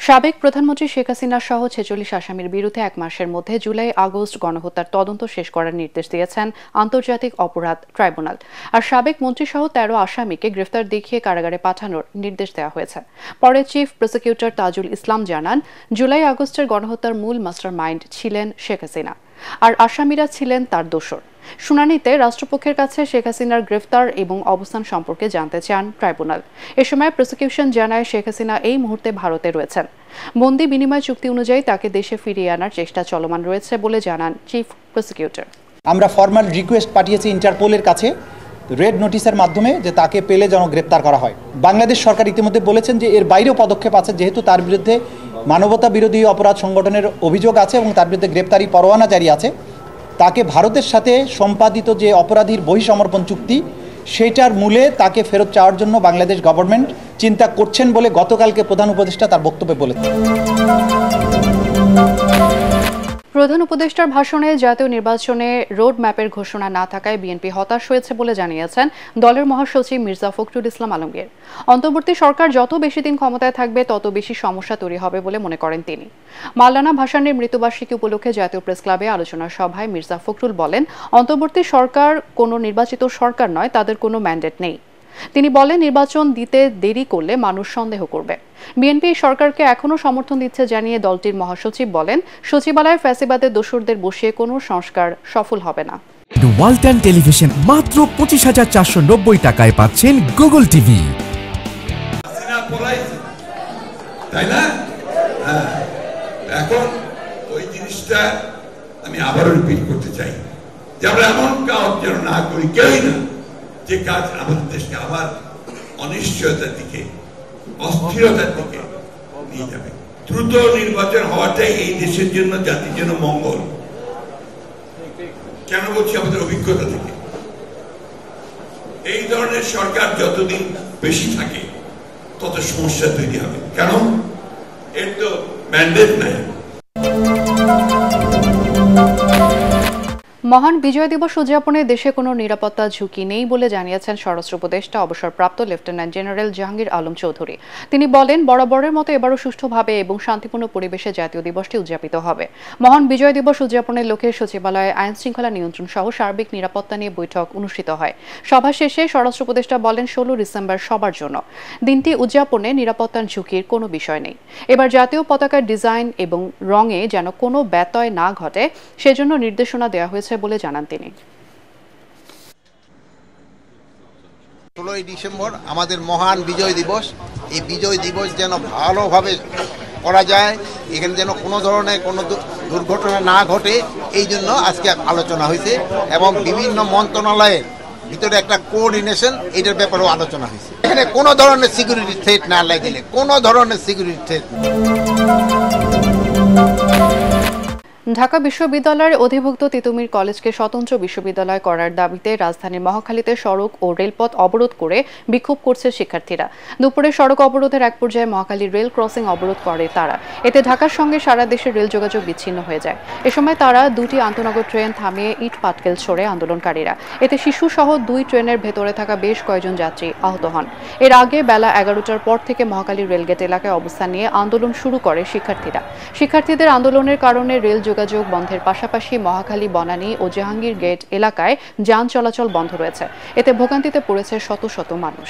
সাবেক প্রধানমন্ত্রী শেখ হাসিনা সহ ৪৬ আসামির বিরুদ্ধে ১ মাসের মধ্যে জুলাই আগস্ট গণহত্যার তদন্ত শেষ করার নির্দেশ দিয়েছেন আন্তর্জাতিক অপরাধ ট্রাইব্যুনাল। আর সাবেক মন্ত্রীসহ ১৩ আসামিকে গ্রেফতার দেখিয়ে কারাগারে পাঠানোর নির্দেশ দেওয়া হয়েছে। পরে চিফ প্রসিকিউটর তাজুল ইসলাম জানান, জুলাই আগস্টের গণহত্যার মূল মাস্টার মাইন্ড ছিলেন শেখ হাসিনা, আর আসামিরা ছিলেন তার দোসর। শুনানিতে রাষ্ট্রপক্ষের কাছে শেখ হাসিনার গ্রেফতার এবং অবস্থান সম্পর্কে জানতে চান ট্রাইব্যুনাল। এ সময় প্রসিকিউশন জানায়, শেখ হাসিনা এই মুহূর্তে ভারতে রয়েছেন। বন্দি বিনিময় চুক্তি অনুযায়ী তাকে দেশে ফিরিয়ে আনার চেষ্টা চলমান রয়েছে বলে জানান চিফ প্রসিকিউটর। আমরা ফরমাল রিকোয়েস্ট পাঠিয়েছি ইন্টারপোলের কাছে রেড নোটিশের মাধ্যমে যে তাকে পেলে যেন গ্রেপ্তার করা হয়। বাংলাদেশ সরকার ইতিমধ্যে বলেছেন যে এর বাইরেও পদক্ষেপ আছে, যেহেতু তার বিরুদ্ধে মানবতা বিরোধী অপরাধ সংগঠনের অভিযোগ আছে এবং তার বিরুদ্ধে গ্রেপ্তারি পরোয়ানা জারি আছে। তাকে ভারতের সাথে সম্পাদিত যে অপরাধীর বহিঃসমর্পণ চুক্তি, সেটার মূলে তাকে ফেরত চাওয়ার জন্য বাংলাদেশ গভর্নমেন্ট চিন্তা করছেন বলে গতকালকে প্রধান উপদেষ্টা তার বক্তব্যে বলেছেন। প্রধান উপদেষ্টার ভাষণে জাতীয় নির্বাচনে রোড ম্যাপের ঘোষণা না থাকায় বিএনপি হতাশ হয়েছে বলে জানিয়েছেন দলের মহাসচিব মির্জা ফখরুল ইসলাম আলমগীর। অন্তর্বর্তী সরকার যত বেশি দিন ক্ষমতায় থাকবে তত বেশি সমস্যা তৈরি হবে বলে মনে করেন তিনি। মাওলানা ভাসানীর মৃত্যুবার্ষিকী উপলক্ষে জাতীয় প্রেস ক্লাবে আলোচনা সভায় মির্জা ফখরুল বলেন, অন্তর্বর্তী সরকার কোনো নির্বাচিত সরকার নয়, তাদের কোনো ম্যান্ডেট নেই। তিনি বলেন, নির্বাচন দিতে দেরি করলে মানুষ সন্দেহ করবে। বিএনপি সরকারকে এখনো সমর্থন দিচ্ছে জানিয়ে দলটির মহাসচিব বলেন, সচিবালয়ে ফ্যাসিবাদের দোসরদের বসিয়ে কোনো সংস্কার সফল হবে না। ওয়ালটন টেলিভিশন মাত্র ২৫,৪৯০ টাকায় পাচ্ছেন গুগল টিভি। তাই না? এখন ওই জিনিসটা আমি আবারও রিপিট করতে চাই যে আমরা এমন কাজ যেন না করি, কেউই না, যে কাজ আমাদের দেশকে আবার অনিশ্চয়তার দিকে, অস্থিরতার দিকে নিয়ে যাবে। দ্রুত নির্বাচন হওয়াটাই এই দেশের জন্য, জাতির জন্য মঙ্গল। কেন বলছি? আমাদের অভিজ্ঞতা থেকে এই ধরনের সরকার যতদিন বেশি থাকে তত সমস্যা তৈরি হবে। কেন? এর তো ম্যান্ডেট নাই। মহান বিজয় দিবস উদযাপনে দেশে কোনো নিরাপত্তা ঝুঁকি নেই বলে জানিয়েছেন স্বরাষ্ট্র উপদেষ্টা অবসরপ্রাপ্ত লেফটেন্যান্ট জেনারেল জাহাঙ্গীর আলম চৌধুরী। তিনি বলেন, বরাবরের মতো এবারও সুষ্ঠুভাবে এবং শান্তিপূর্ণ পরিবেশে জাতীয় দিবসটি উদযাপিত হবে। মহান বিজয় দিবস উদযাপনের লক্ষ্যে সচিবালয়ে আইন শৃঙ্খলা নিয়ন্ত্রণ সহ সার্বিক নিরাপত্তা নিয়ে বৈঠক অনুষ্ঠিত হয়। সভা শেষে স্বরাষ্ট্র উপদেষ্টা বলেন, ১৬ ডিসেম্বর সবার জন্য। দিনটি উদযাপনে নিরাপত্তার ঝুঁকির কোনো বিষয় নেই। এবার জাতীয় পতাকার ডিজাইন এবং রঙে যেন কোনো ব্যত্যয় না ঘটে, সেজন্য নির্দেশনা দেওয়া হয়েছে বলে জানান তিনি। ১৬ই ডিসেম্বর আমাদের মহান বিজয় দিবস। এই বিজয় দিবস যেন ভালোভাবে করা যায়, এখানে যেন কোনো ধরনের কোনো দুর্ঘটনা না ঘটে, এই জন্য আজকে আলোচনা হয়েছে এবং বিভিন্ন মন্ত্রণালয়ের ভিতরে একটা কোঅর্ডিনেশন, এটার ব্যাপারেও আলোচনা হয়েছে। এখানে কোনো ধরনের সিকিউরিটি থ্রেট না লাগলে, কোনো ধরনের সিকিউরিটি থ্রেট। ঢাকা বিশ্ববিদ্যালয়ের অধিভুক্ত তিতুমির কলেজকে স্বতন্ত্র বিশ্ববিদ্যালয় করার দাবিতে রাজধানীর মহাখালীতে সড়ক ও রেলপথ অবরোধ করে বিক্ষোভ করছে শিক্ষার্থীরা। দুপুরে সড়ক অবরোধের এক পর্যায়ে মহাখালী রেল ক্রসিং অবরোধ করে তারা। এতে ঢাকার সঙ্গে সারা দেশের রেল যোগাযোগ বিচ্ছিন্ন হয়ে যায়। এ সময় তারা দুটি আন্তনগর ট্রেন থামিয়ে ইট পাটকেল ছোড়ে আন্দোলনকারীরা। এতে শিশুসহ ২ ট্রেনের ভেতরে থাকা বেশ কয়েকজন যাত্রী আহত হন। এর আগে বেলা ১১টার পর থেকে মহাখালী রেলগেট এলাকায় অবস্থান নিয়ে আন্দোলন শুরু করে শিক্ষার্থীরা। শিক্ষার্থীদের আন্দোলনের কারণে রেল যোগাযোগ বন্ধের পাশাপাশি মহাখালী, বনানী ও জাহাঙ্গীর গেট এলাকায় যান চলাচল বন্ধ রয়েছে। এতে ভোগান্তিতে পড়েছে শত শত মানুষ।